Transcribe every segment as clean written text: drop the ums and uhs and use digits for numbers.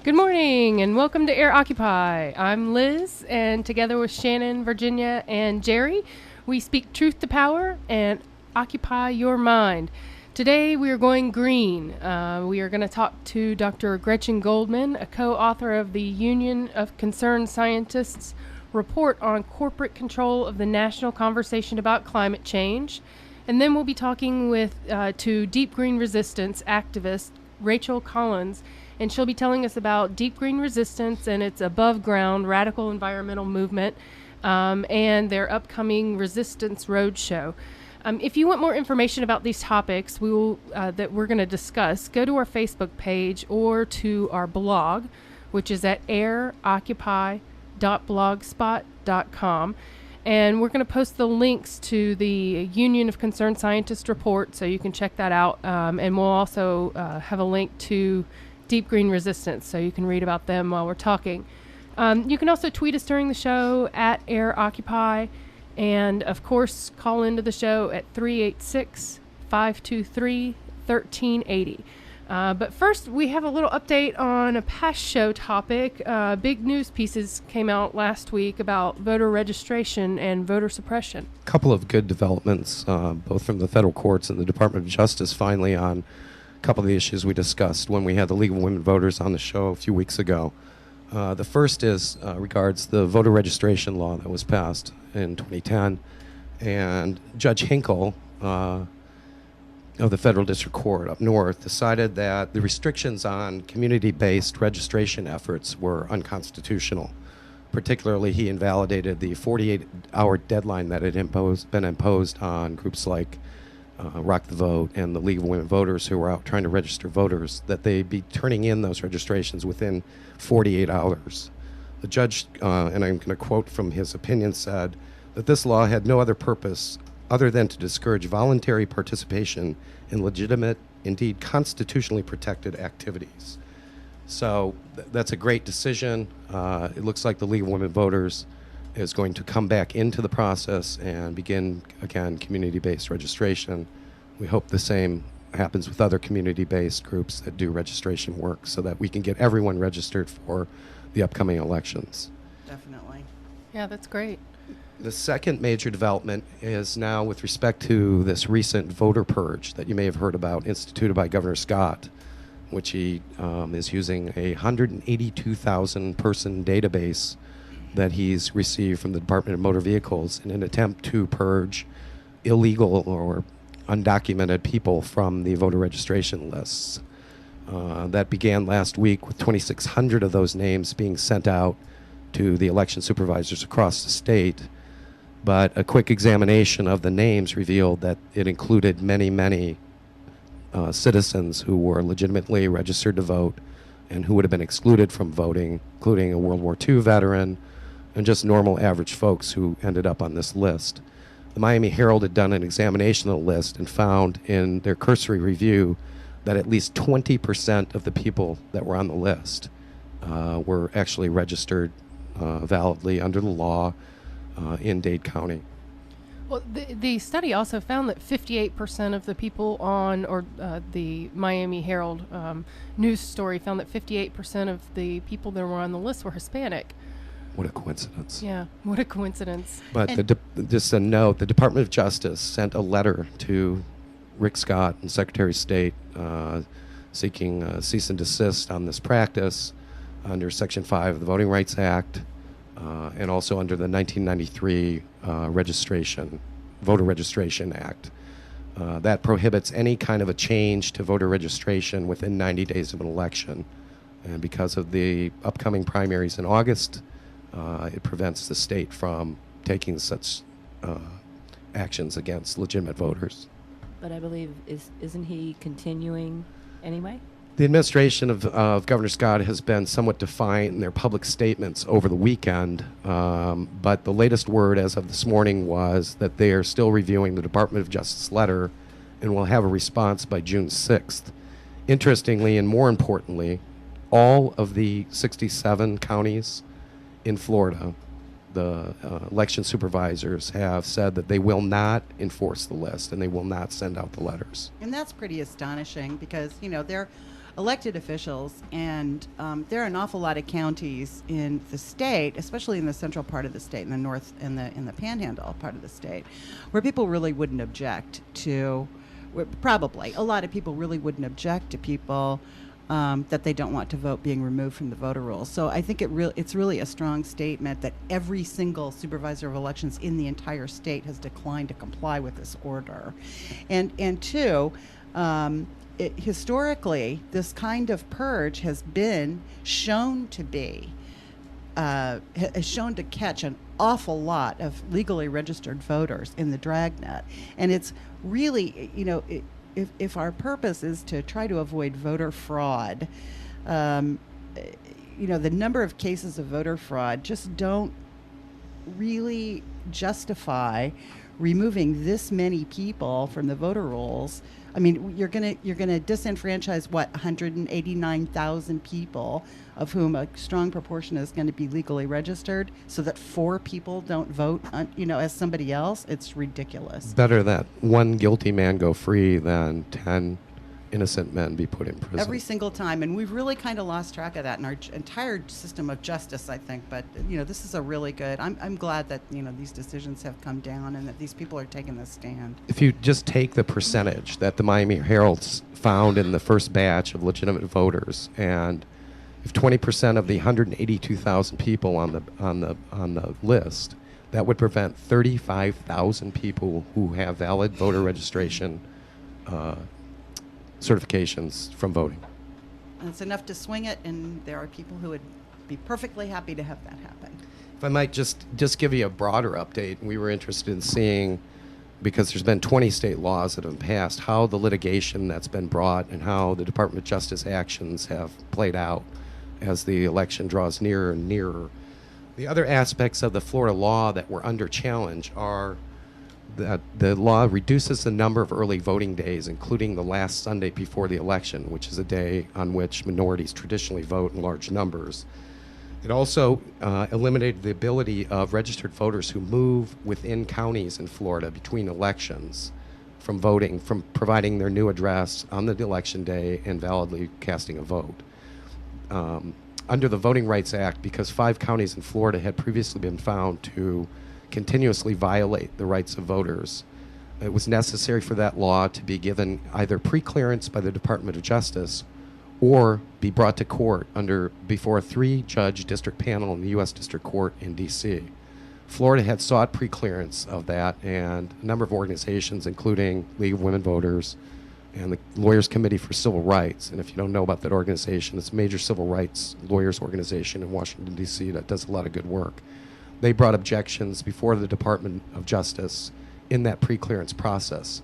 Good morning and welcome to AirOccupy. I'm Liz, and together with Shannon, Virginia, and Jerry, we speak truth to power and occupy your mind. Today we are going green. We are going to talk to Dr. Gretchen Goldman, a co-author of the Union of Concerned Scientists report on corporate control of the national conversation about climate change. And then we'll be talking to Deep Green Resistance activist Rachel Collins, and she'll be telling us about Deep Green Resistance and its above-ground radical environmental movement and their upcoming Resistance Roadshow. If you want more information about these topics that we're going to discuss, go to our Facebook page or to our blog, which is at airoccupy.blogspot.com. And we're going to post the links to the Union of Concerned Scientists report, so you can check that out. And we'll also have a link to Deep Green Resistance, so you can read about them while we're talking. You can also tweet us during the show at AirOccupy, and of course call into the show at 386-523-1380. But first, we have a little update on a past show topic. Big news pieces came out last week about voter registration and voter suppression. A couple of good developments, both from the federal courts and the Department of Justice, finally on a couple of the issues we discussed when we had the League of Women Voters on the show a few weeks ago. The first regards the voter registration law that was passed in 2010, and Judge Hinkle of the Federal District Court up north decided that the restrictions on community-based registration efforts were unconstitutional. Particularly, he invalidated the 48-hour deadline that had been imposed on groups like Rock the Vote and the League of Women Voters who were out trying to register voters, that they be turning in those registrations within 48 hours. The judge, and I'm going to quote from his opinion, said that this law had no other purpose other than to discourage voluntary participation in legitimate, indeed constitutionally protected activities. So that's a great decision. It looks like the League of Women Voters is going to come back into the process and begin, again, community-based registration. We hope the same happens with other community-based groups that do registration work so that we can get everyone registered for the upcoming elections. Definitely. Yeah, that's great. The second major development is now with respect to this recent voter purge that you may have heard about, instituted by Governor Scott, which he is using a 182,000 person database that he's received from the Department of Motor Vehicles in an attempt to purge illegal or undocumented people from the voter registration lists. That began last week with 2,600 of those names being sent out to the election supervisors across the state. But a quick examination of the names revealed that it included many citizens who were legitimately registered to vote and who would have been excluded from voting, including a World War II veteran and just normal average folks who ended up on this list. The Miami Herald had done an examination of the list and found in their cursory review that at least 20% of the people that were on the list were actually registered validly under the law in Dade County. Well, the study also found that 58% of the people on, or the Miami Herald news story found that 58% of the people that were on the list were Hispanic. What a coincidence. Yeah, what a coincidence. But just a note, the Department of Justice sent a letter to Rick Scott and Secretary of State seeking cease and desist on this practice under Section 5 of the Voting Rights Act, and also under the 1993 Voter Registration Act. That prohibits any kind of a change to voter registration within 90 days of an election. And because of the upcoming primaries in August, it prevents the state from taking such actions against legitimate voters. But I believe, isn't he continuing anyway? The administration of Governor Scott has been somewhat defiant in their public statements over the weekend, but the latest word as of this morning was that they are still reviewing the Department of Justice letter and will have a response by June 6th. Interestingly, and more importantly, all of the 67 counties in Florida, the election supervisors have said that they will not enforce the list and they will not send out the letters. And that's pretty astonishing because, you know, they're elected officials, and there are an awful lot of counties in the state, especially in the central part of the state, in the north, in the Panhandle part of the state, where people really wouldn't object to. Probably a lot of people really wouldn't object to people that they don't want to vote being removed from the voter rolls. So I think it's really a strong statement that every single supervisor of elections in the entire state has declined to comply with this order. And two, historically, this kind of purge has been shown to be, has shown to catch an awful lot of legally registered voters in the dragnet. And it's really, if our purpose is to try to avoid voter fraud, the number of cases of voter fraud just don't really justify removing this many people from the voter rolls. I mean, you're gonna disenfranchise 189,000 people, of whom a strong proportion is going to be legally registered, so that 4 people don't vote, as somebody else. It's ridiculous. Better that one guilty man go free than 10 innocent men be put in prison. Every single time, and we've really kind of lost track of that in our entire system of justice, I think. But this is a really good. I'm glad that these decisions have come down and that these people are taking this stand. If you just take the percentage that the Miami Herald's found in the first batch of legitimate voters, and if 20% of the 182,000 people on the list, that would prevent 35,000 people who have valid voter registration certifications from voting. And it's enough to swing it, and there are people who would be perfectly happy to have that happen. If I might just give you a broader update, we were interested in seeing, because there's been 20 state laws that have been passed, how the litigation that's been brought and how the Department of Justice actions have played out as the election draws nearer and nearer. The other aspects of the Florida law that were under challenge are that the law reduces the number of early voting days, including the last Sunday before the election, which is a day on which minorities traditionally vote in large numbers. It also eliminated the ability of registered voters who move within counties in Florida between elections from voting, from providing their new address on the election day and validly casting a vote. Under the Voting Rights Act, because 5 counties in Florida had previously been found to continuously violate the rights of voters, it was necessary for that law to be given either pre-clearance by the Department of Justice or be brought to court before a 3-judge district panel in the U.S. District Court in D.C. Florida had sought pre-clearance of that, and a number of organizations, including League of Women Voters and the Lawyers Committee for Civil Rights, and if you don't know about that organization, it's a major civil rights lawyers organization in Washington, D.C. that does a lot of good work. They brought objections before the Department of Justice in that pre-clearance process.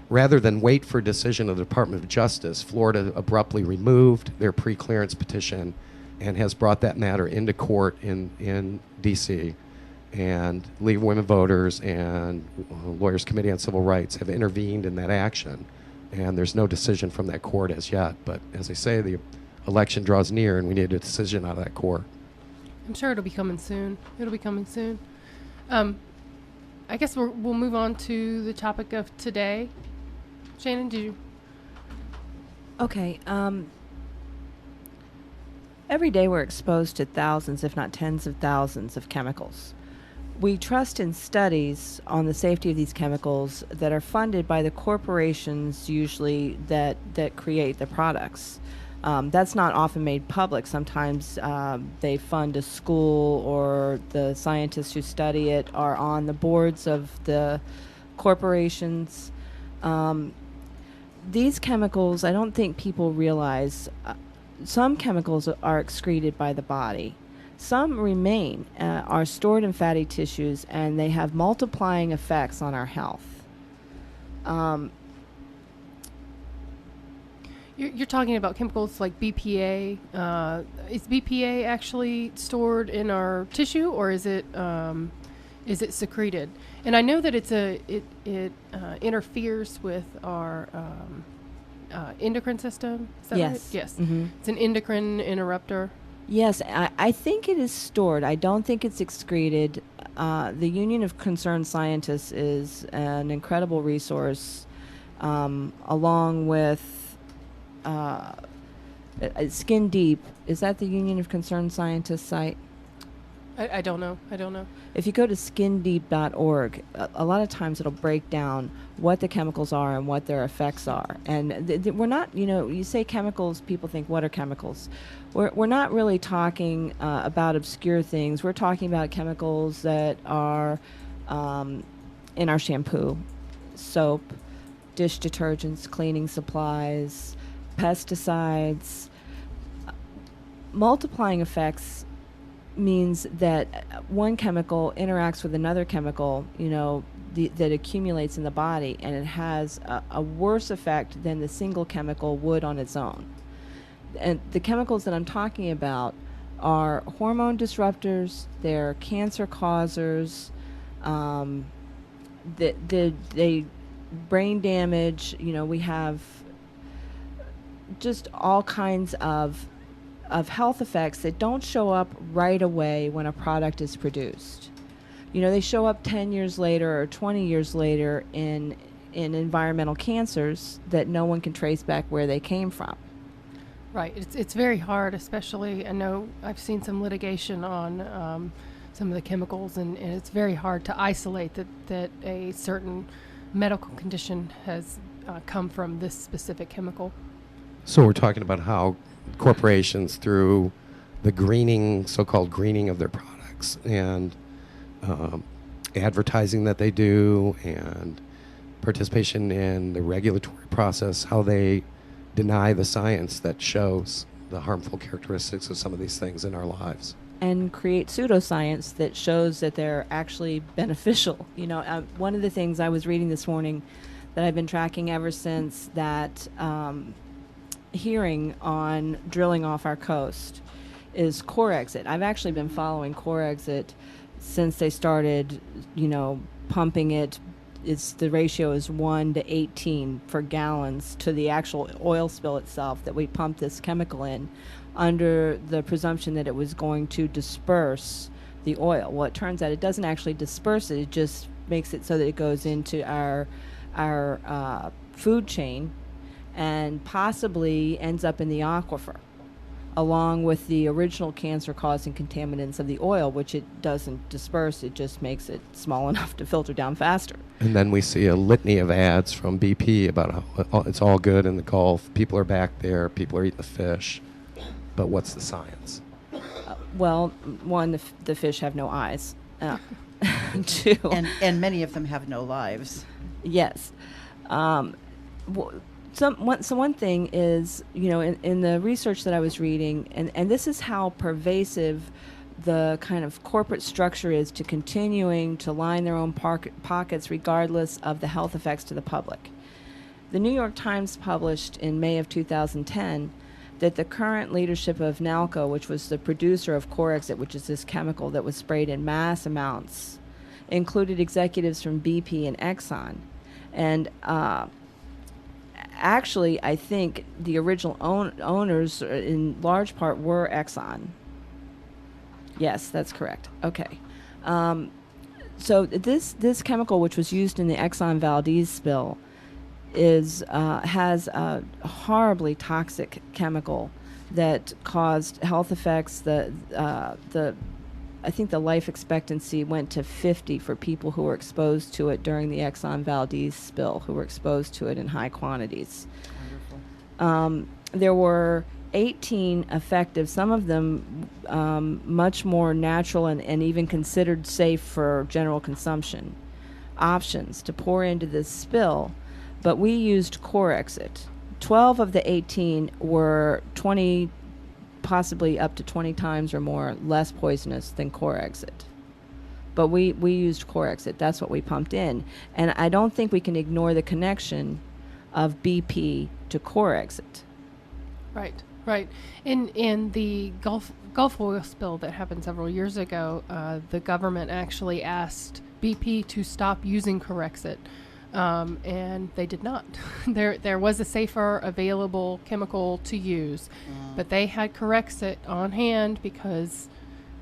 Rather than wait for a decision of the Department of Justice, Florida abruptly removed their pre-clearance petition and has brought that matter into court in D.C. And League of Women Voters and Lawyers Committee on Civil Rights have intervened in that action. And there's no decision from that court as yet. But as I say, the election draws near and we need a decision out of that court. I'm sure it'll be coming soon. I guess we'll move on to the topic of today. Shannon, do you? Okay. Every day we're exposed to thousands, if not tens of thousands, of chemicals. We trust in studies on the safety of these chemicals that are funded by the corporations usually that create the products. That's not often made public. Sometimes they fund a school, or the scientists who study it are on the boards of the corporations. These chemicals, I don't think people realize, some chemicals are excreted by the body. Some remain, are stored in fatty tissues, and they have multiplying effects on our health. You're talking about chemicals like BPA. Is BPA actually stored in our tissue, or is it secreted? And I know that it interferes with our endocrine system. Is that Yes. right? Yes. Mm-hmm. It's an endocrine interrupter. Yes, I think it is stored. I don't think it's excreted. The Union of Concerned Scientists is an incredible resource, along with Skin Deep, is that the Union of Concerned Scientists site? I don't know. I don't know. If you go to skindeep.org, a lot of times it'll break down what the chemicals are and what their effects are. And we're not, you say chemicals, people think, what are chemicals? We're not really talking about obscure things. We're talking about chemicals that are in our shampoo, soap, dish detergents, cleaning supplies, pesticides. Multiplying effects means that one chemical interacts with another chemical, that accumulates in the body, and it has a worse effect than the single chemical would on its own. And the chemicals that I'm talking about are hormone disruptors, they're cancer causers, they brain damage, we have just all kinds of health effects that don't show up right away when a product is produced. They show up 10 years later or 20 years later in environmental cancers that no one can trace back where they came from. Right. It's very hard, especially, I know I've seen some litigation on some of the chemicals, and it's very hard to isolate that a certain medical condition has come from this specific chemical. So we're talking about how corporations, through the greening, so-called greening of their products, and advertising that they do, and participation in the regulatory process, how they deny the science that shows the harmful characteristics of some of these things in our lives. And create pseudoscience that shows that they're actually beneficial. One of the things I was reading this morning that I've been tracking ever since that hearing on drilling off our coast is core exit. I've actually been following core exit since they started, pumping it. The ratio is 1 to 18 for gallons to the actual oil spill itself that we pumped this chemical in, under the presumption that it was going to disperse the oil. Well, it turns out it doesn't actually disperse it. It just makes it so that it goes into our food chain and possibly ends up in the aquifer, along with the original cancer-causing contaminants of the oil, which it doesn't disperse. It just makes it small enough to filter down faster. And then we see a litany of ads from BP about how it's all good in the Gulf. People are back there. People are eating the fish. But what's the science? Well, one, the fish have no eyes. Two. And many of them have no lives. Yes. One thing is, in the research that I was reading, and this is how pervasive the kind of corporate structure is to continuing to line their own pockets regardless of the health effects to the public. The New York Times published in May of 2010 that the current leadership of Nalco, which was the producer of Corexit, which is this chemical that was sprayed in mass amounts, included executives from BP and Exxon. And actually, I think the original owners, in large part, were Exxon. Yes, that's correct. Okay. So this chemical, which was used in the Exxon Valdez spill, has a horribly toxic chemical that caused health effects. I think the life expectancy went to 50 for people who were exposed to it during the Exxon Valdez spill, who were exposed to it in high quantities. Wonderful. There were 18 effective, some of them much more natural and even considered safe for general consumption, options to pour into this spill, but we used Corexit. 12 of the 18 were 20, possibly up to 20 times or more less poisonous than Corexit. But we used Corexit. That's what we pumped in. And I don't think we can ignore the connection of BP to Corexit. Right. In the Gulf oil spill that happened several years ago, the government actually asked BP to stop using Corexit, and they did not. There was a safer available chemical to use, but they had Corexit on hand because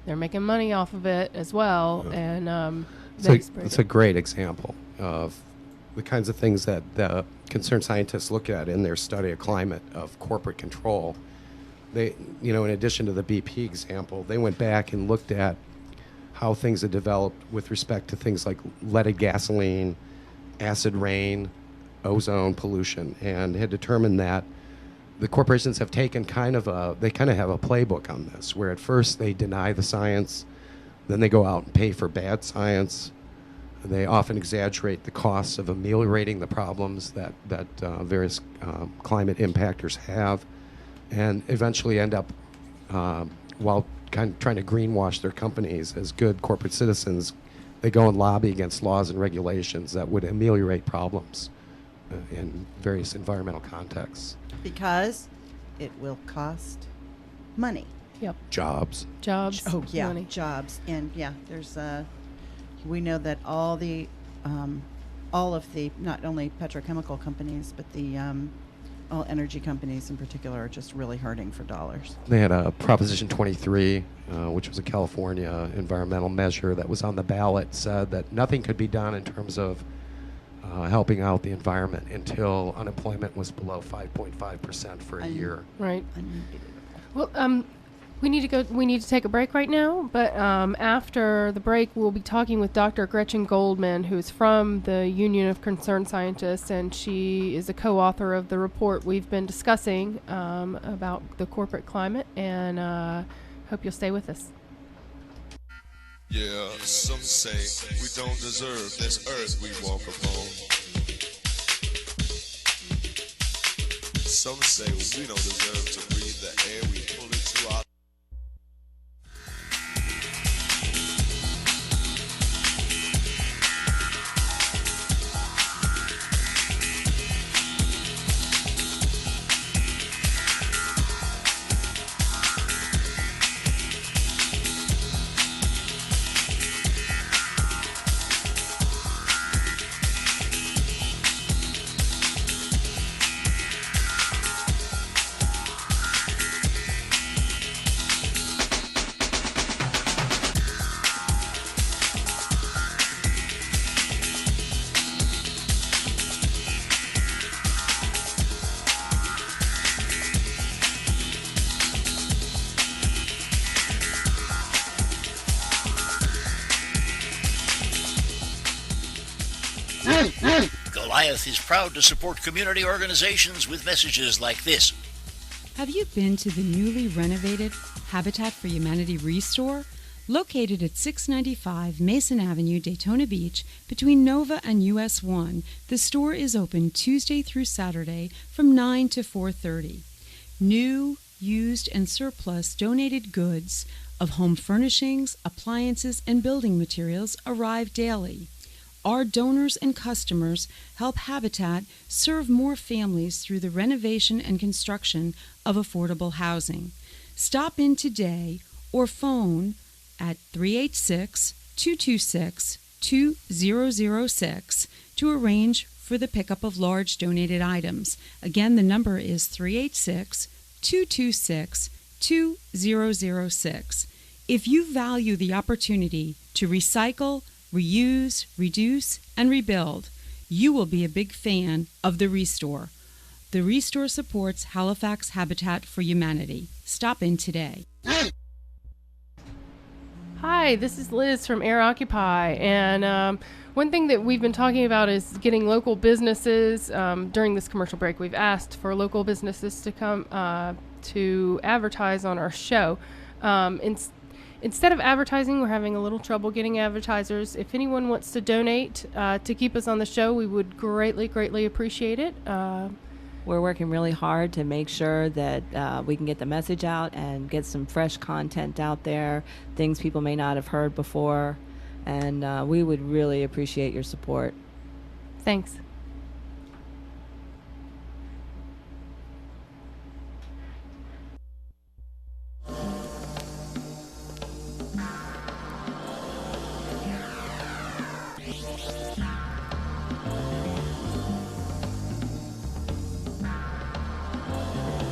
they're making money off of it as well. And it's a great example of the kinds of things that the concerned scientists look at in their study of climate of corporate control. they, in addition to the BP example, they went back and looked at how things had developed with respect to things like leaded gasoline, acid rain, ozone pollution, and had determined that the corporations have taken kind of have a playbook on this, where at first they deny the science, then they go out and pay for bad science. They often exaggerate the costs of ameliorating the problems that various climate impactors have, and eventually end up, while kind of trying to greenwash their companies as good corporate citizens, they go and lobby against laws and regulations that would ameliorate problems in various environmental contexts. Because it will cost money. Yep. Jobs. Oh, yeah, Money. jobs. And, yeah, there's we know that all of the, not only petrochemical companies, but the all energy companies in particular are just really hurting for dollars. They had a Proposition 23, which was a California environmental measure that was on the ballot, said that nothing could be done in terms of helping out the environment until unemployment was below 5.5% for a year. Right. Unbelievable. Well, we need to take a break right now, but after the break, we'll be talking with Dr. Gretchen Goldman, who's from the Union of Concerned Scientists, and she is a co-author of the report we've been discussing about the corporate climate, and hope you'll stay with us. Yeah, some say we don't deserve this earth we walk upon. Some say we don't deserve to breathe the air we pull into our Goliath is proud to support community organizations with messages like this. Have you been to the newly renovated Habitat for Humanity Restore? Located at 695 Mason Avenue, Daytona Beach, between Nova and US 1, the store is open Tuesday through Saturday from 9 to 4:30. New, used, and surplus donated goods of home furnishings, appliances, and building materials arrive daily. Our donors and customers help Habitat serve more families through the renovation and construction of affordable housing. Stop in today or phone at 386-226-2006 to arrange for the pickup of large donated items. Again, the number is 386-226-2006. If you value the opportunity to recycle, reuse, reduce, and rebuild, you will be a big fan of the Restore. The Restore supports Halifax Habitat for Humanity. Stop in today. Hi, this is Liz from AirOccupy, and one thing that we've been talking about is getting local businesses. During this commercial break, we've asked for local businesses to come to advertise on our show. Instead of advertising, we're having a little trouble getting advertisers. If anyone wants to donate to keep us on the show, we would greatly appreciate it. We're working really hard to make sure that we can get the message out and get some fresh content out there, things people may not have heard before, and we would really appreciate your support. Thanks.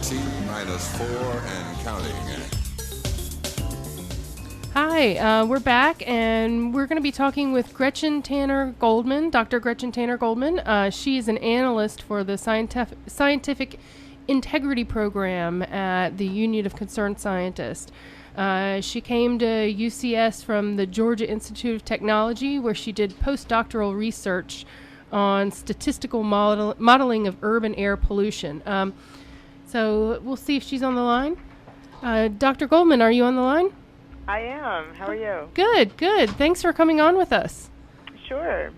T-4 and counting. Hi, we're back, and we're going to be talking with Gretchen Tanner Goldman, Dr. Gretchen Tanner Goldman. She is an analyst for the Scientific integrity program at the Union of Concerned Scientists. She came to UCS from the Georgia Institute of Technology, where she did postdoctoral research on statistical modeling of urban air pollution. So we'll see if she's on the line. Dr. Goldman, are you on the line? I am. How are you? Good, good. Thanks for coming on with us. Sure.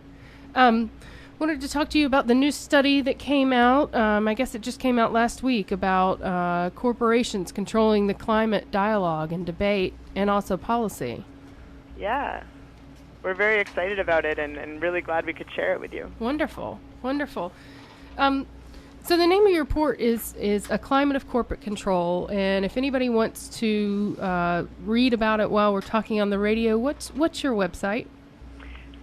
Wanted to talk to you about the new study that came out. I guess it just came out last week about corporations controlling the climate dialogue and debate and also policy. Yeah. We're very excited about it and really glad we could share it with you. Wonderful, wonderful. So the name of your report is A Climate of Corporate Control, and if anybody wants to read about it while we're talking on the radio, what's your website?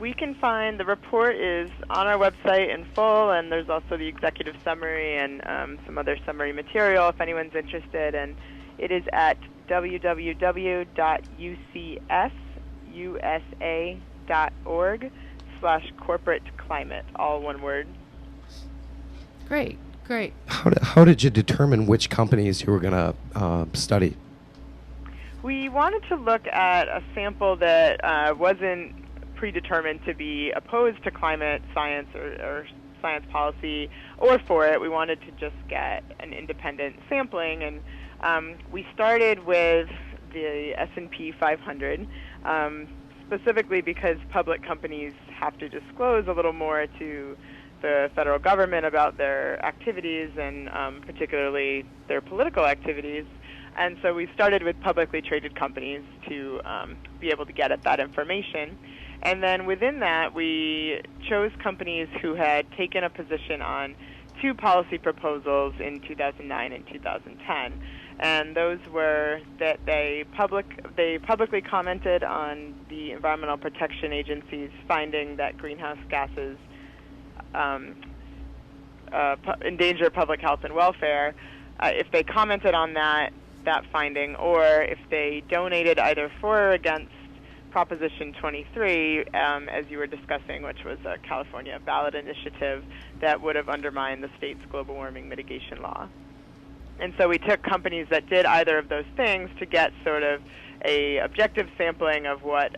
We can find the report is on our website in full, and there's also the executive summary and some other summary material if anyone's interested. And it is at www.ucsusa.org/corporate climate, all one word. Great, great. How did you determine which companies you were going to study? We wanted to look at a sample that wasn't predetermined to be opposed to climate science or science policy or for it. We wanted to just get an independent sampling, and we started with the S&P 500, specifically because public companies have to disclose a little more to the federal government about their activities and particularly their political activities. And so we started with publicly traded companies to be able to get at that information. And then within that, we chose companies who had taken a position on two policy proposals in 2009 and 2010. And those were that they publicly commented on the Environmental Protection Agency's finding that greenhouse gases endanger public health and welfare. If they commented on that finding, or if they donated either for or against Proposition 23, as you were discussing, which was a California ballot initiative that would have undermined the state's global warming mitigation law. And so we took companies that did either of those things to get sort of a objective sampling of what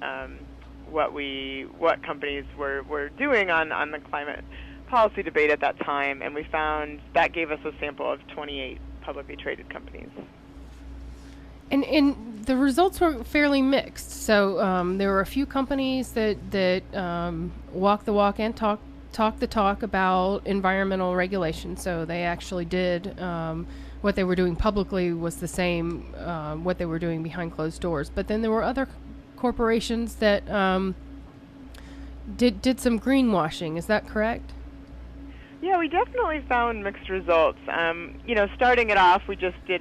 companies were doing on the climate policy debate at that time, and we found that gave us a sample of 28 publicly traded companies. And the results were fairly mixed. So there were a few companies that walk the walk and talk the talk about environmental regulation. So they actually did what they were doing publicly was the same what they were doing behind closed doors. But then there were other corporations that did some greenwashing. Is that correct? Yeah, we definitely found mixed results. Starting it off, we just did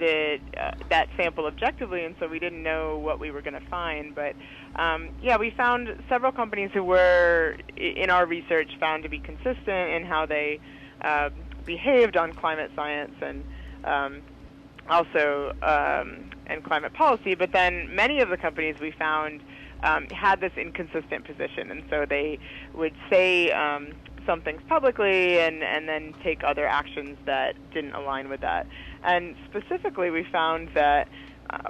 that sample objectively, and so we didn't know what we were going to find. But we found several companies who were, in our research, found to be consistent in how they behaved on climate science and and climate policy. But then many of the companies we found had this inconsistent position, and so they would say some things publicly and then take other actions that didn't align with that. And specifically, we found that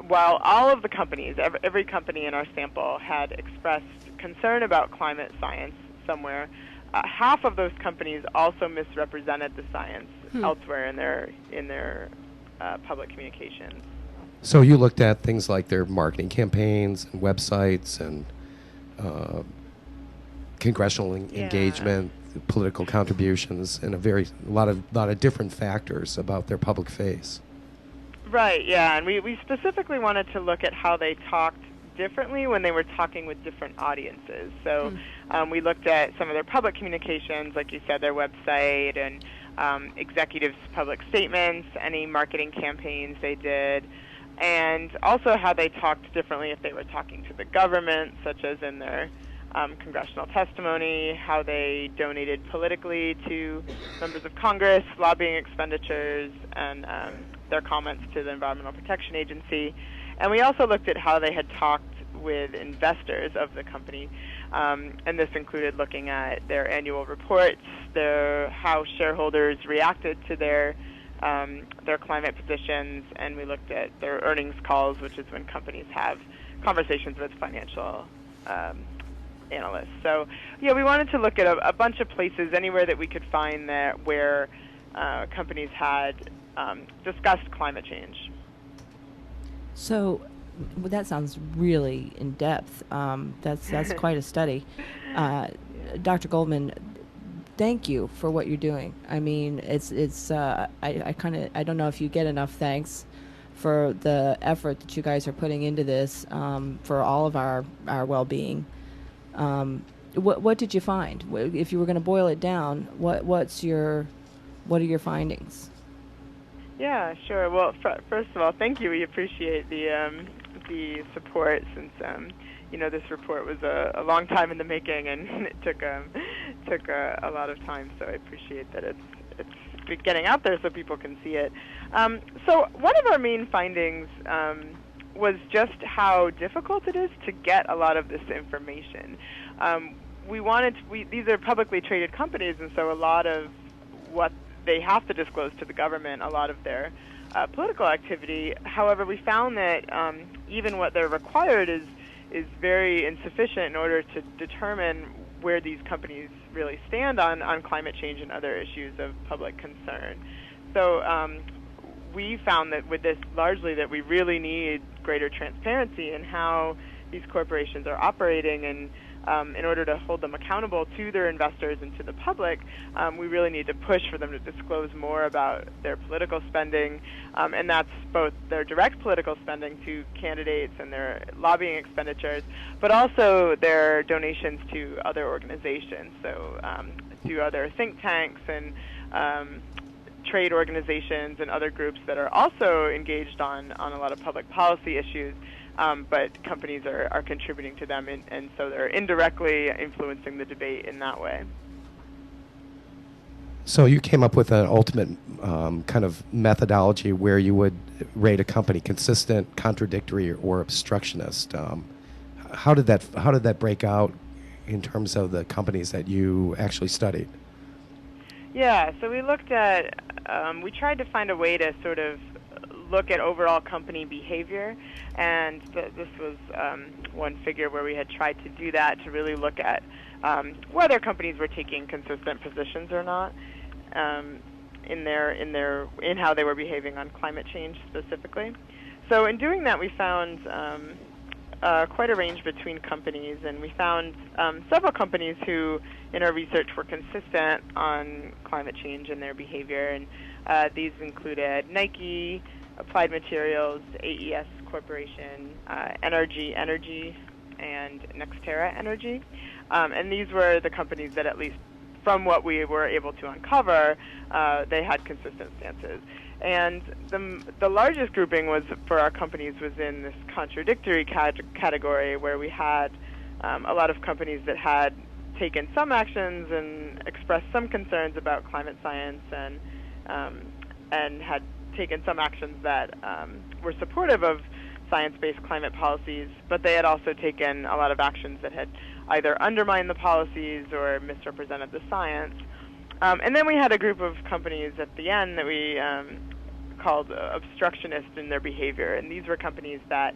while all of the companies, every company in our sample had expressed concern about climate science somewhere, half of those companies also misrepresented the science elsewhere in their public communications. So you looked at things like their marketing campaigns and websites and congressional engagement, political contributions, and a lot of different factors about their public face. Right, yeah, and we specifically wanted to look at how they talked differently when they were talking with different audiences. So we looked at some of their public communications, like you said, their website, and executives' public statements, any marketing campaigns they did, and also how they talked differently if they were talking to the government, such as in their congressional testimony, how they donated politically to members of Congress, lobbying expenditures, and their comments to the Environmental Protection Agency. And we also looked at how they had talked with investors of the company, and this included looking at their annual reports, how shareholders reacted to their their climate positions, and we looked at their earnings calls, which is when companies have conversations with financial analysts. So, yeah, we wanted to look at a bunch of places, anywhere that we could find that where companies had discussed climate change. So, well, that sounds really in depth. That's quite a study. Dr. Goldman, thank you for what you're doing. I mean, I don't know if you get enough thanks for the effort that you guys are putting into this for all of our well-being. What did you find? If you were going to boil it down, what are your findings? Yeah, sure. Well, first of all, thank you. We appreciate the support, since this report was a long time in the making, and it took a lot of time. So I appreciate that it's getting out there so people can see it. So one of our main findings was just how difficult it is to get a lot of this information. These are publicly traded companies, and so a lot of what they have to disclose to the government, a lot of their political activity. However, we found that even what they're required is very insufficient in order to determine where these companies really stand on climate change and other issues of public concern. So we found that with this largely that we really need greater transparency in how these corporations are operating, and in order to hold them accountable to their investors and to the public, we really need to push for them to disclose more about their political spending, and that's both their direct political spending to candidates and their lobbying expenditures, but also their donations to other organizations, so to other think tanks and trade organizations and other groups that are also engaged on a lot of public policy issues. But companies are contributing to them, and so they're indirectly influencing the debate in that way. So you came up with an ultimate kind of methodology where you would rate a company consistent, contradictory, or obstructionist. How did that break out in terms of the companies that you actually studied? Yeah, so we looked at, we tried to find a way to sort of look at overall company behavior, and this was one figure where we had tried to do that, to really look at whether companies were taking consistent positions or not in how they were behaving on climate change specifically. So in doing that, we found quite a range between companies, and we found several companies who, in our research, were consistent on climate change and their behavior, and these included Nike, Applied Materials, AES Corporation, NRG Energy, and Nextera Energy. And these were the companies that, at least from what we were able to uncover, they had consistent stances. And the largest grouping was for our companies was in this contradictory category, where we had a lot of companies that had taken some actions and expressed some concerns about climate science, and had taken some actions that were supportive of science-based climate policies, but they had also taken a lot of actions that had either undermined the policies or misrepresented the science. And then we had a group of companies at the end that we called obstructionist in their behavior, and these were companies that,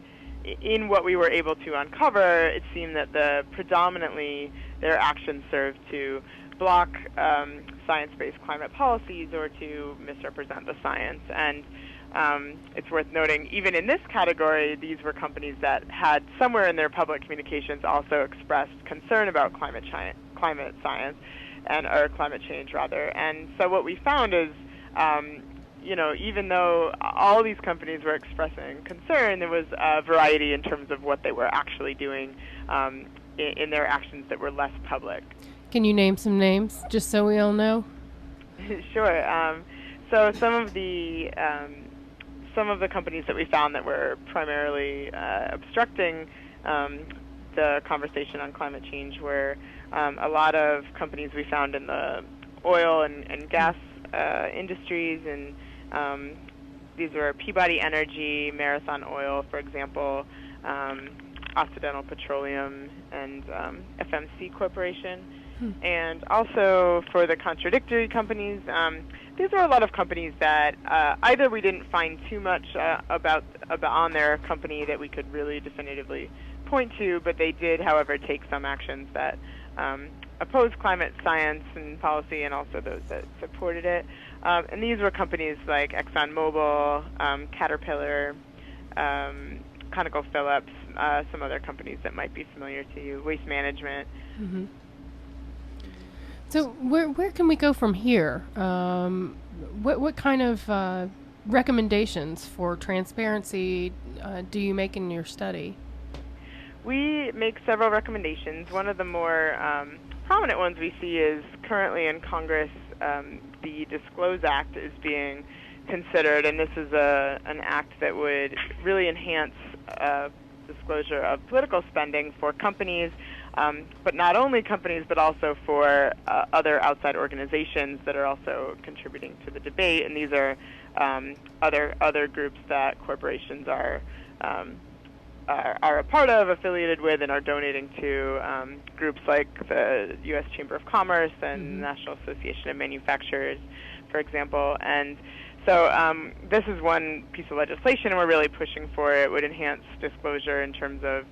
in what we were able to uncover, it seemed that predominantly their actions served to block science-based climate policies or to misrepresent the science. And it's worth noting, even in this category, these were companies that had somewhere in their public communications also expressed concern about climate science, or climate change rather. And so what we found is, even though all these companies were expressing concern, there was a variety in terms of what they were actually doing in their actions that were less public. Can you name some names, just so we all know? Sure. So some of the companies that we found that were primarily obstructing the conversation on climate change were a lot of companies we found in the oil and gas industries, and these were Peabody Energy, Marathon Oil, for example, Occidental Petroleum, and FMC Corporation. And also for the contradictory companies, these are a lot of companies that either we didn't find too much about on their company that we could really definitively point to, but they did, however, take some actions that oppose climate science and policy, and also those that supported it. And these were companies like ExxonMobil, Caterpillar, ConocoPhillips, some other companies that might be familiar to you, Waste Management. Mm-hmm. So where can we go from here? What kind of recommendations for transparency do you make in your study? We make several recommendations. One of the more prominent ones we see is currently in Congress, the Disclose Act is being considered, and this is an act that would really enhance disclosure of political spending for companies, but not only companies, but also for other outside organizations that are also contributing to the debate. And these are other groups that corporations are a part of, affiliated with, and are donating to groups like the U.S. Chamber of Commerce and National Association of Manufacturers, for example. And so this is one piece of legislation, and we're really pushing for it. It would enhance disclosure in terms of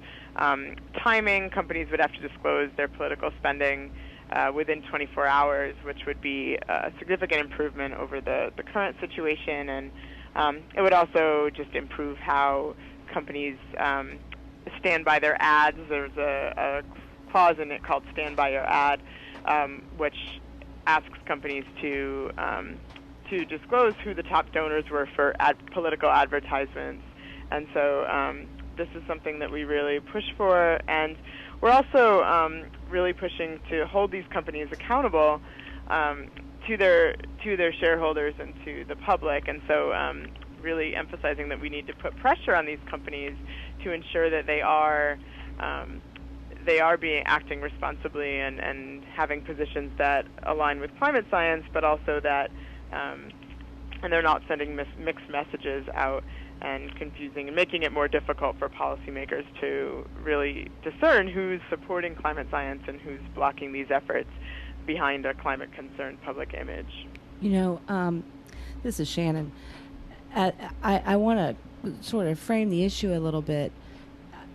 timing. Companies would have to disclose their political spending within 24 hours, which would be a significant improvement over the current situation. And it would also just improve how companies stand by their ads. There's a clause in it called Stand By Your Ad, which asks companies to disclose who the top donors were for political advertisements. And so this is something that we really push for. And we're also really pushing to hold these companies accountable to their shareholders and to the public. And so really emphasizing that we need to put pressure on these companies to ensure that they are acting responsibly and having positions that align with climate science, but also that and they're not sending mixed messages out and confusing and making it more difficult for policymakers to really discern who's supporting climate science and who's blocking these efforts behind a climate concerned public image. You know, this is Shannon. I want to sort of frame the issue a little bit.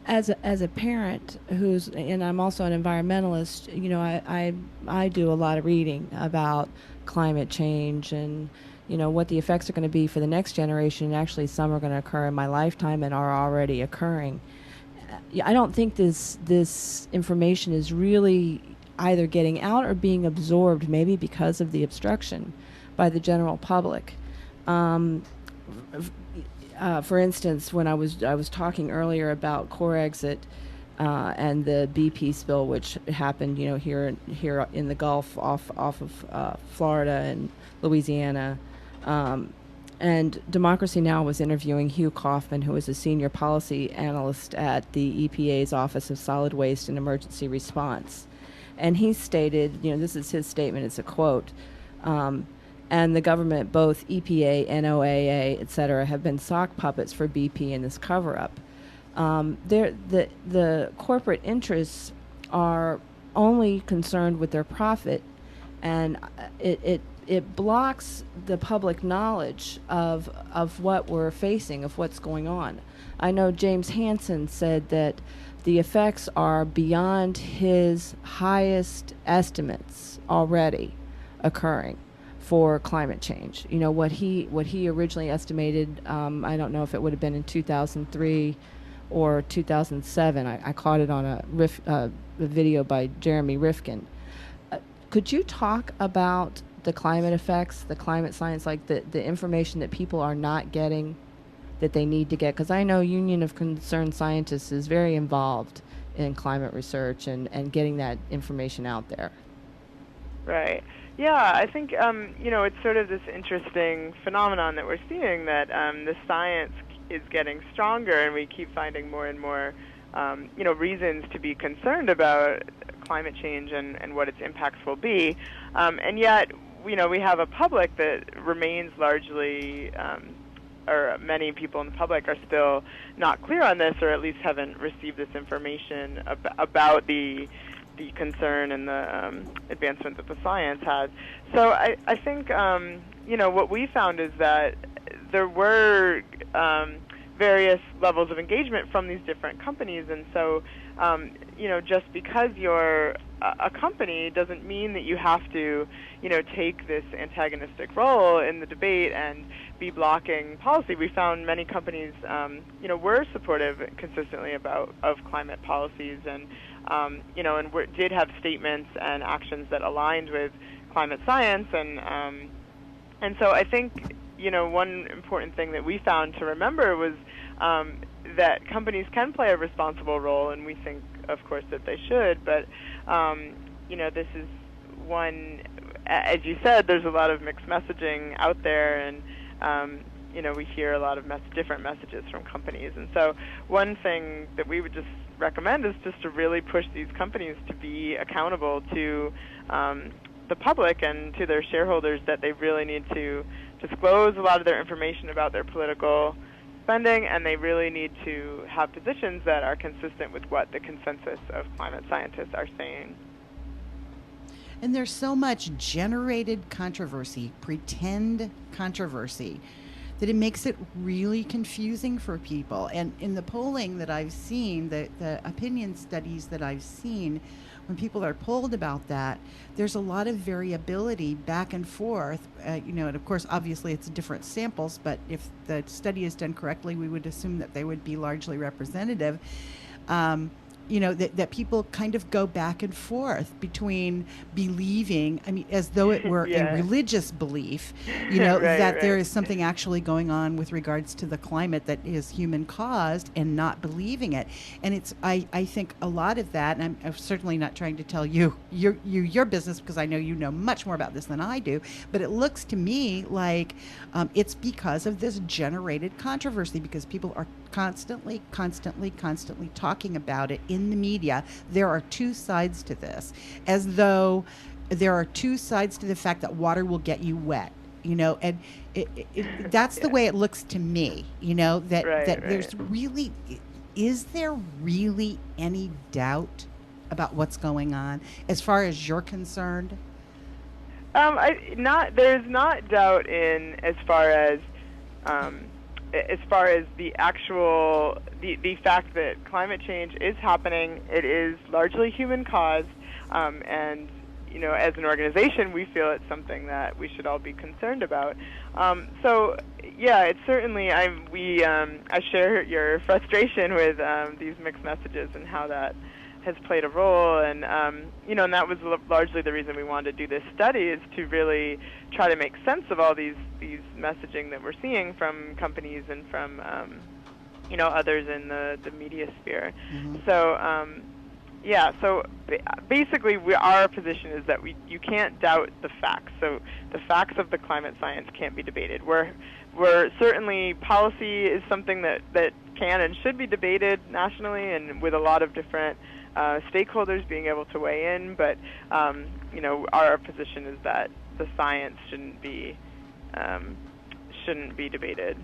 As a parent and I'm also an environmentalist, you know, I do a lot of reading about climate change and, you know, what the effects are going to be for the next generation. And actually, some are going to occur in my lifetime and are already occurring. I don't think this information is really either getting out or being absorbed, maybe because of the obstruction by the general public. For instance, when I was talking earlier about core exit and the BP spill, which happened, you know, here in the Gulf off of Florida and Louisiana, and Democracy Now! Was interviewing Hugh Kaufman, who is a senior policy analyst at the EPA's Office of Solid Waste and Emergency Response, and he stated, you know, this is his statement, it's a quote. And the government, both EPA, NOAA, et cetera, have been sock puppets for BP in this cover-up. The corporate interests are only concerned with their profit, and it blocks the public knowledge of what we're facing, of what's going on. I know James Hansen said that the effects are beyond his highest estimates already occurring for climate change. You know, what he originally estimated, I don't know if it would have been in 2003 or 2007. I caught it on a video by Jeremy Rifkin. Could you talk about the climate effects, the climate science, like the information that people are not getting that they need to get? Because I know Union of Concerned Scientists is very involved in climate research and getting that information out there. Right. Yeah, I think, you know, it's sort of this interesting phenomenon that we're seeing, that the science is getting stronger, and we keep finding more and more, you know, reasons to be concerned about climate change and what its impacts will be. And yet, you know, we have a public that remains largely, or many people in the public are still not clear on this, or at least haven't received this information about the the concern and the advancement that the science had. So I think, what we found is that there were various levels of engagement from these different companies. And so, just because you're a company doesn't mean that you have to, take this antagonistic role in the debate and be blocking policy. We found many companies, were supportive consistently of climate policies and, did have statements and actions that aligned with climate science. And so I think, one important thing that we found to remember was that companies can play a responsible role, and we think, of course, that they should. But, this is one, as you said, there's a lot of mixed messaging out there, and, we hear a lot of different messages from companies. And so one thing that we would just recommend is just to really push these companies to be accountable to the public and to their shareholders, that they really need to disclose a lot of their information about their political spending, and they really need to have positions that are consistent with what the consensus of climate scientists are saying. And there's so much generated controversy, pretend controversy, that it makes it really confusing for people. And in the polling that I've seen, the opinion studies that I've seen, when people are polled about that, there's a lot of variability back and forth. And of course, obviously it's different samples, but if the study is done correctly, we would assume that they would be largely representative. That people kind of go back and forth between believing, as though it were a religious belief, that there is something actually going on with regards to the climate that is human caused, and not believing it. And I think a lot of that, and I'm certainly not trying to tell you your business, because I know you know much more about this than I do, but it looks to me like it's because of this generated controversy, because people are constantly talking about it in the media. There are two sides to this, as though there are two sides to the fact that water will get you wet, and that's the way it looks to me, that there's really, is there really any doubt about what's going on as far as you're concerned? There's not doubt in as far as the actual, the fact that climate change is happening. It is largely human caused, and as an organization, we feel it's something that we should all be concerned about. It's certainly, I share your frustration with these mixed messages and how that has played a role, and and that was largely the reason we wanted to do this study, is to really try to make sense of all these messaging that we're seeing from companies and from others in the media sphere. Mm-hmm. So basically our position is that you can't doubt the facts. So the facts of the climate science can't be debated. We're certainly, policy is something that can and should be debated nationally, and with a lot of different stakeholders being able to weigh in, but our position is that the science shouldn't be debated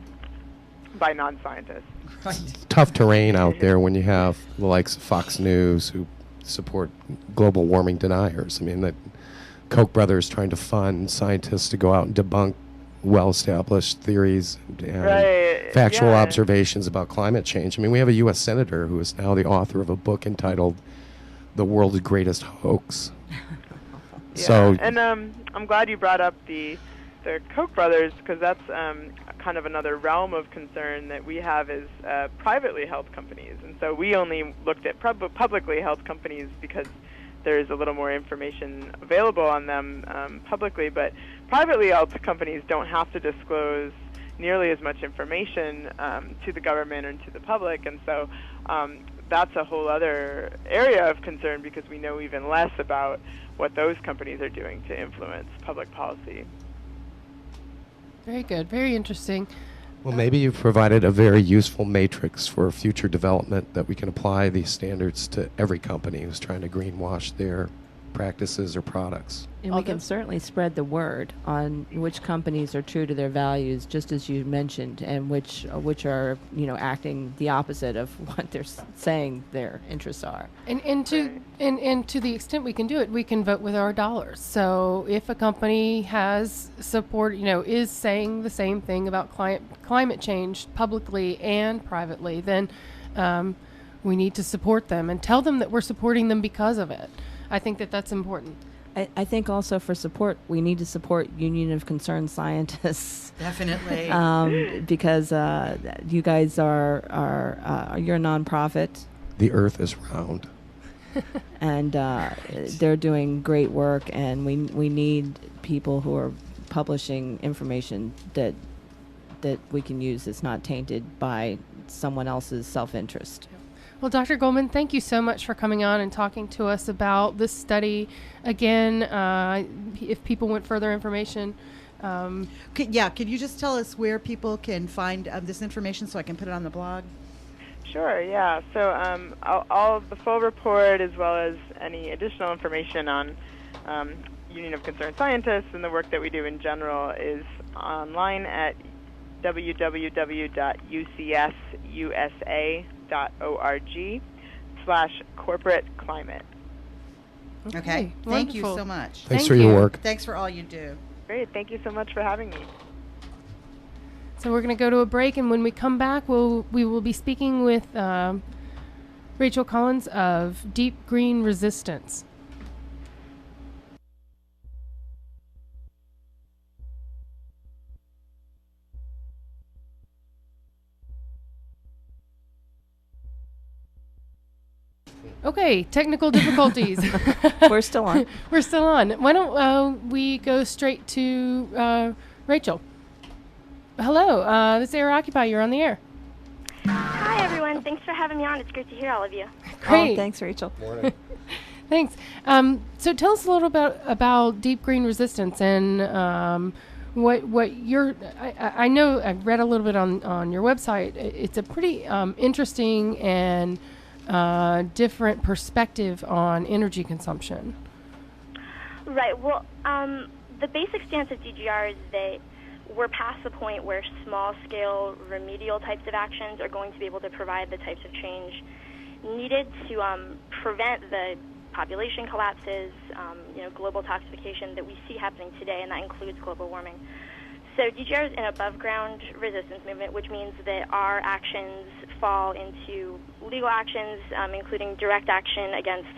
by non-scientists. Right. Tough terrain out there when you have the likes of Fox News, who support global warming deniers. The Koch brothers trying to fund scientists to go out and debunk well-established theories and factual observations about climate change. We have a U.S. senator who is now the author of a book entitled "The World's Greatest Hoax." And I'm glad you brought up the Koch brothers, because that's kind of another realm of concern that we have is privately held companies. And so we only looked at publicly held companies because there's a little more information available on them publicly, but privately held companies don't have to disclose nearly as much information to the government and to the public, and so that's a whole other area of concern, because we know even less about what those companies are doing to influence public policy. Very good. Very interesting. Well, maybe you've provided a very useful matrix for future development, that we can apply these standards to every company who's trying to greenwash their practices or products. And we can certainly spread the word on which companies are true to their values, just as you mentioned, and which are acting the opposite of what they're saying their interests are. And to the extent we can do it, we can vote with our dollars. So if a company has support, is saying the same thing about climate change publicly and privately, then we need to support them and tell them that we're supporting them because of it. I think that that's important. I think also for support, we need to support Union of Concerned Scientists. Definitely. Because you guys are you're a nonprofit. The Earth is round. And they're doing great work, and we need people who are publishing information that we can use that's not tainted by someone else's self-interest. Well, Dr. Goldman, thank you so much for coming on and talking to us about this study. Again, if people want further information. Could you just tell us where people can find this information so I can put it on the blog? Sure, yeah. So all of the full report, as well as any additional information on Union of Concerned Scientists and the work that we do in general, is online at www.ucsusa.org/corporate climate. Okay. Thank you so much. Thanks for your work. Thanks for all you do. Great. Thank you so much for having me. So we're going to go to a break, and when we come back, we will be speaking with Rachel Collins of Deep Green Resistance. Okay, technical difficulties. We're still on. We're still on. Why don't we go straight to Rachel? Hello, this is AirOccupy. You're on the air. Hi, everyone. Thanks for having me on. It's great to hear all of you. Great. Oh, thanks, Rachel. Morning. Thanks. So tell us a little bit about Deep Green Resistance and what your. I know I've read a little bit on your website. It's a pretty interesting and different perspective on energy consumption. Right. Well, the basic stance of DGR is that we're past the point where small-scale remedial types of actions are going to be able to provide the types of change needed to prevent the population collapses, global toxification that we see happening today, and that includes global warming. So DGR is an above-ground resistance movement, which means that our actions fall into legal actions, including direct action against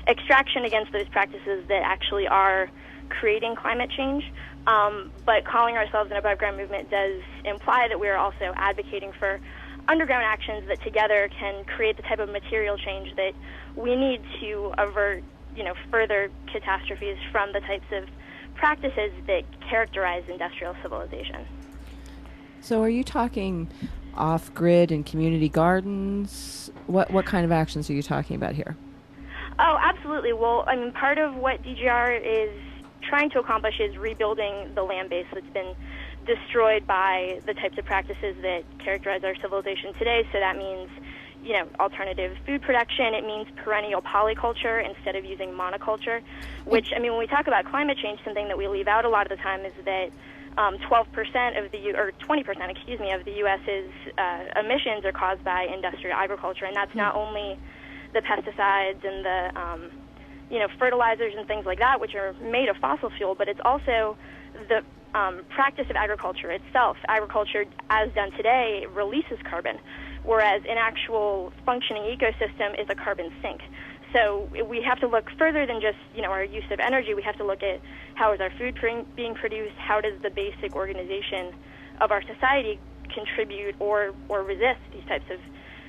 extraction against those practices that actually are creating climate change. But calling ourselves an above-ground movement does imply that we are also advocating for underground actions that together can create the type of material change that we need to avert, further catastrophes from the types of practices that characterize industrial civilization. So are you talking off-grid and community gardens? What kind of actions are you talking about here? Oh, absolutely. Well, part of what DGR is trying to accomplish is rebuilding the land base that's been destroyed by the types of practices that characterize our civilization today. So that means, alternative food production. It means perennial polyculture instead of using monoculture, which, when we talk about climate change, something that we leave out a lot of the time is that 20% of or 20%, of the U.S.'s emissions are caused by industrial agriculture, and that's not only the pesticides and the fertilizers and things like that, which are made of fossil fuel, but it's also the practice of agriculture itself. Agriculture, as done today, releases carbon, whereas an actual functioning ecosystem is a carbon sink. So we have to look further than just, our use of energy. We have to look at how is our food being produced, how does the basic organization of our society contribute or resist these types of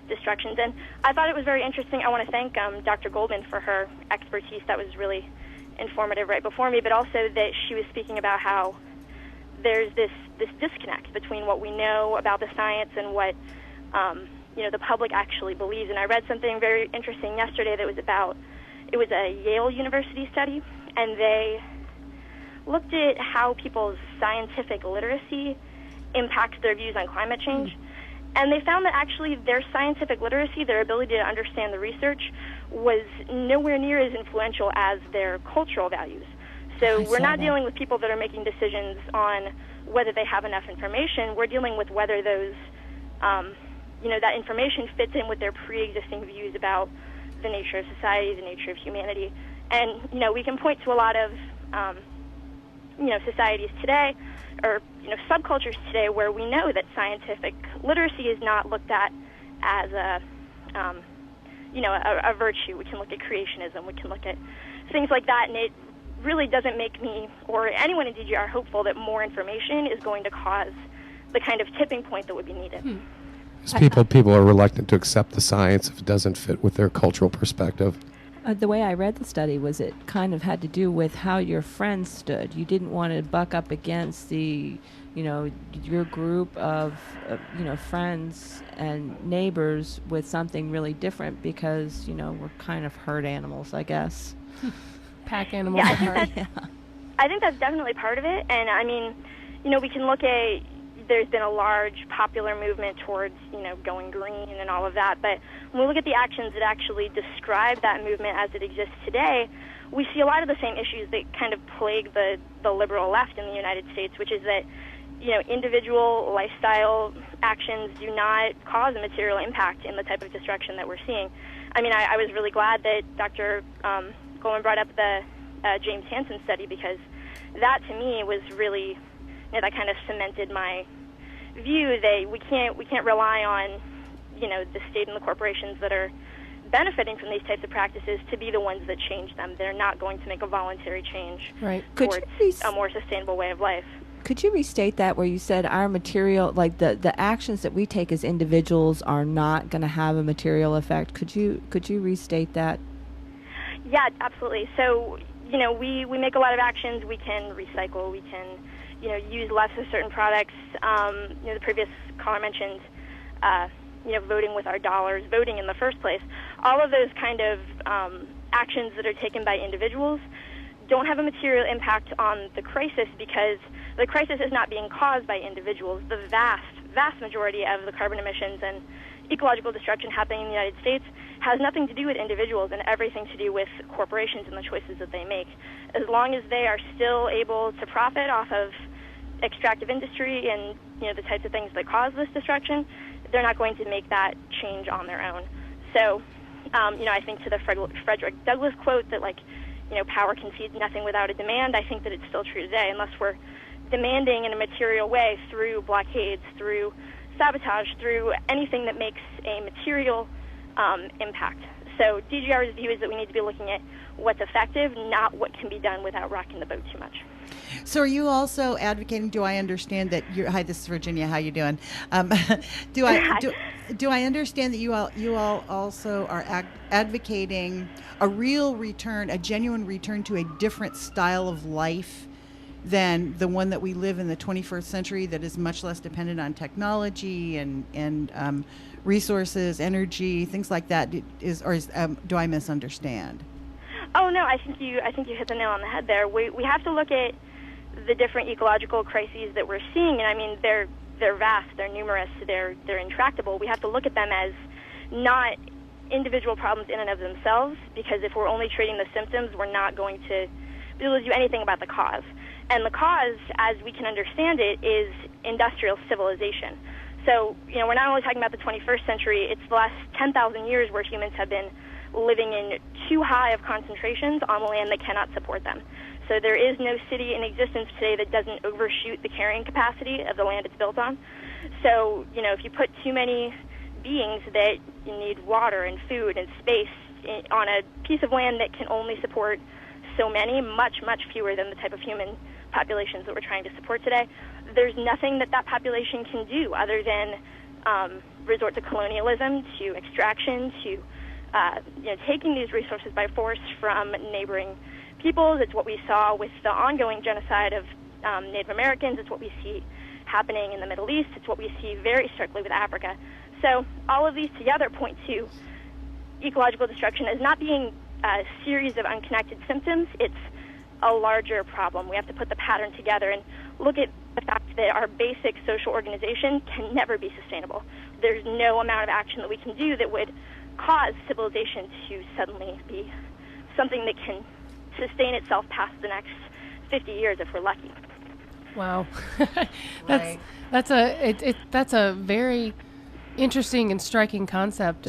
destructions. And I thought it was very interesting. I want to thank Dr. Goldman for her expertise. That was really informative right before me, but also that she was speaking about how there's this disconnect between what we know about the science and what the public actually believes. And I read something very interesting yesterday that was it was a Yale University study, and they looked at how people's scientific literacy impacts their views on climate change. And they found that actually their scientific literacy, their ability to understand the research, was nowhere near as influential as their cultural values. So we're not dealing with people that are making decisions on whether they have enough information. We're dealing with whether those, that information fits in with their pre-existing views about the nature of society, the nature of humanity. And, we can point to a lot of, societies today, or, subcultures today, where we know that scientific literacy is not looked at as a virtue. We can look at creationism. We can look at things like that, and it really doesn't make me or anyone in DGR hopeful that more information is going to cause the kind of tipping point that would be needed. People are reluctant to accept the science if it doesn't fit with their cultural perspective. The way I read the study was it kind of had to do with how your friends stood. You didn't want to buck up against the, your group of friends and neighbors with something really different because, we're kind of herd animals, I guess. Pack animals. Yeah, I think that's definitely part of it. And I mean, we can look at, there's been a large popular movement towards, going green and all of that. But when we look at the actions that actually describe that movement as it exists today, we see a lot of the same issues that kind of plague the liberal left in the United States, which is that, individual lifestyle actions do not cause a material impact in the type of destruction that we're seeing. I mean, I was really glad that Dr. Goldman brought up the James Hansen study, because that to me was really, that kind of cemented my view that we can't rely on, the state and the corporations that are benefiting from these types of practices to be the ones that change them. They're not going to make a voluntary change towards a more sustainable way of life. Could you restate that where you said our material, like the actions that we take as individuals are not going to have a material effect? Could you restate that? Yeah, absolutely. So, we make a lot of actions. We can recycle. We can, use less of certain products. The previous caller mentioned, voting with our dollars, voting in the first place. All of those kind of actions that are taken by individuals don't have a material impact on the crisis, because the crisis is not being caused by individuals. The vast majority of the carbon emissions and ecological destruction happening in the United States has nothing to do with individuals and everything to do with corporations and the choices that they make. As long as they are still able to profit off of extractive industry and the types of things that cause this destruction, they're not going to make that change on their own. So, I think to the Frederick Douglass quote that power concedes nothing without a demand, I think that it's still true today, unless we're demanding in a material way through blockades, through sabotage, through anything that makes a material impact. So DGR's view is that we need to be looking at what's effective, not what can be done without rocking the boat too much. So are you also advocating, do I understand that you're, hi, this is Virginia, how you doing? Do I understand that you all also are advocating a real return, a genuine return to a different style of life than the one that we live in the 21st century, that is much less dependent on technology and resources, energy, things like that? Do I misunderstand? Oh no, I think you hit the nail on the head there. We have to look at the different ecological crises that we're seeing, and I mean they're vast, they're numerous, they're intractable. We have to look at them as not individual problems in and of themselves, because if we're only treating the symptoms, we're not going to be able to do anything about the cause. And the cause, as we can understand it, is industrial civilization. So, we're not only talking about the 21st century, it's the last 10,000 years where humans have been living in too high of concentrations on land that cannot support them. So there is no city in existence today that doesn't overshoot the carrying capacity of the land it's built on. So, if you put too many beings that need water and food and space on a piece of land that can only support so many, much, much fewer than the type of human populations that we're trying to support today, there's nothing that population can do other than resort to colonialism, to extraction, to taking these resources by force from neighboring peoples. It's what we saw with the ongoing genocide of Native Americans. It's what we see happening in the Middle East. It's what we see very starkly with Africa. So all of these together point to ecological destruction as not being a series of unconnected symptoms. It's a larger problem. We have to put the pattern together and look at the fact that our basic social organization can never be sustainable. There's no amount of action that we can do that would cause civilization to suddenly be something that can sustain itself past the next 50 years if we're lucky. Wow. That's a very interesting and striking concept.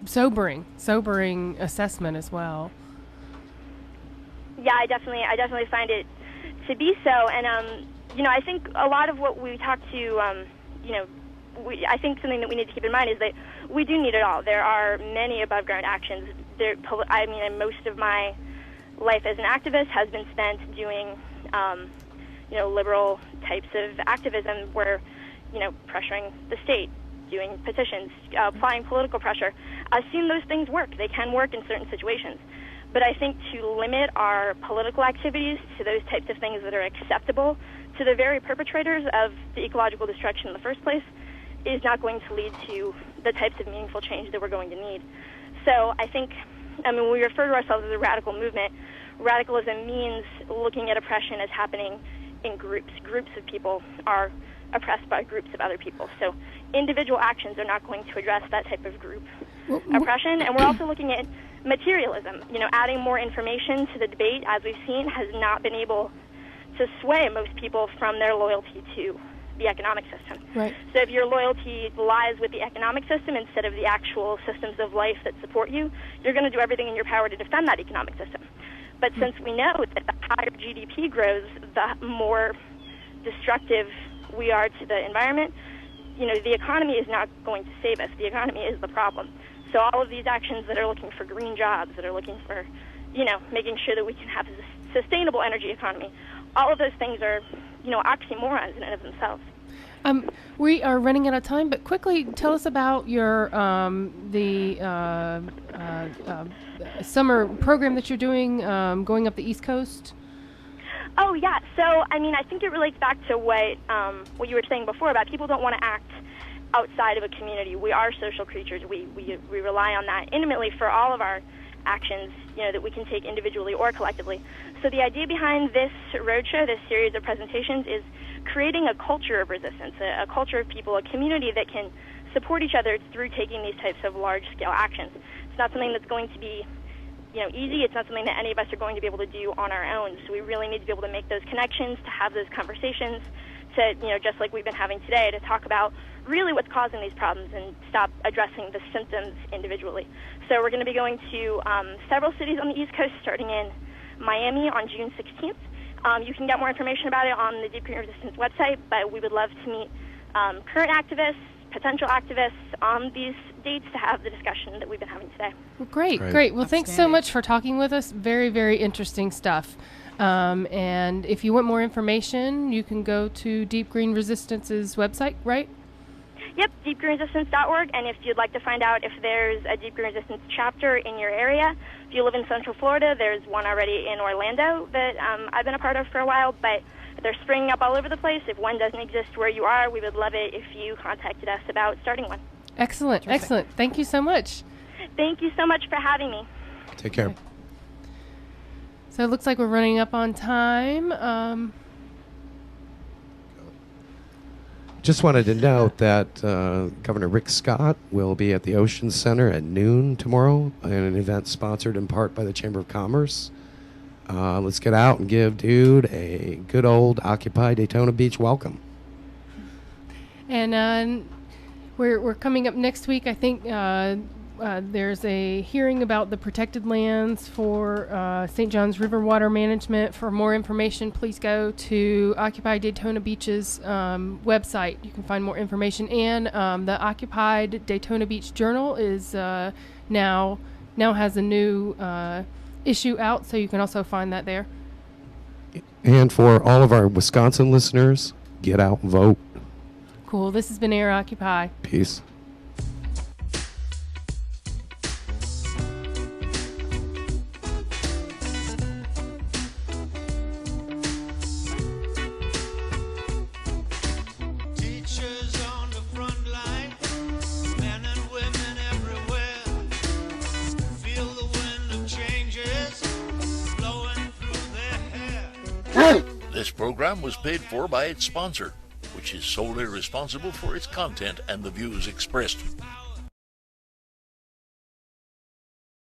Sobering assessment as well. Yeah, I definitely find it to be so. And I think a lot of what we talk to, I think something that we need to keep in mind is that we do need it all. There are many above ground actions. Most of my life as an activist has been spent doing, liberal types of activism where, pressuring the state, doing petitions, applying political pressure. I've seen those things work. They can work in certain situations. But I think to limit our political activities to those types of things that are acceptable to the very perpetrators of the ecological destruction in the first place is not going to lead to the types of meaningful change that we're going to need. So I think, we refer to ourselves as a radical movement. Radicalism means looking at oppression as happening in groups. Groups of people are oppressed by groups of other people. So individual actions are not going to address that type of group oppression. And we're also looking at materialism. Adding more information to the debate, as we've seen, has not been able to sway most people from their loyalty to the economic system. Right. So if your loyalty lies with the economic system instead of the actual systems of life that support you, you're going to do everything in your power to defend that economic system. But since we know that the higher GDP grows, the more destructive we are to the environment, the economy is not going to save us. The economy is the problem. So all of these actions that are looking for green jobs, that are looking for, making sure that we can have a sustainable energy economy, all of those things are, oxymorons in and of themselves. We are running out of time, but quickly tell us about your summer program that you're doing, going up the East Coast. Oh yeah, so I think it relates back to what you were saying before about people don't want to act outside of a community. We are social creatures. We rely on that intimately for all of our actions, that we can take individually or collectively. So the idea behind this roadshow, this series of presentations, is creating a culture of resistance, a culture of people, a community that can support each other through taking these types of large-scale actions. It's not something that's going to be, easy. It's not something that any of us are going to be able to do on our own. So we really need to be able to make those connections, to have those conversations, to, just like we've been having today, to talk about really what's causing these problems and stop addressing the symptoms individually. So we're going to be going to several cities on the East Coast, starting in Miami on June 16th. You can get more information about it on the Deep Green Resistance website, but we would love to meet current activists, potential activists on these dates to have the discussion that we've been having today. Well, great. Well, thanks so much for talking with us. Very, very interesting stuff. And if you want more information, you can go to Deep Green Resistance's website, right? Yep, deepgreenresistance.org. And if you'd like to find out if there's a Deep Green Resistance chapter in your area, if you live in Central Florida, there's one already in Orlando that I've been a part of for a while, but they're springing up all over the place. If one doesn't exist where you are, we would love it if you contacted us about starting one. Excellent. Thank you so much. Thank you so much for having me. Take care. Okay. So it looks like we're running up on time. Just wanted to note that Governor Rick Scott will be at the Ocean Center at noon tomorrow in an event sponsored in part by the Chamber of Commerce. Let's get out and give dude a good old Occupy Daytona Beach welcome. And we're coming up next week. I think there's a hearing about the protected lands for St. John's River water management. For more information, please go to Occupy Daytona Beach's website. You can find more information. And the Occupied Daytona Beach Journal is now has a new issue out, so you can also find that there. And for all of our Wisconsin listeners, get out and vote. Cool. This has been AirOccupy. Peace. This program was paid for by its sponsor, which is solely responsible for its content and the views expressed.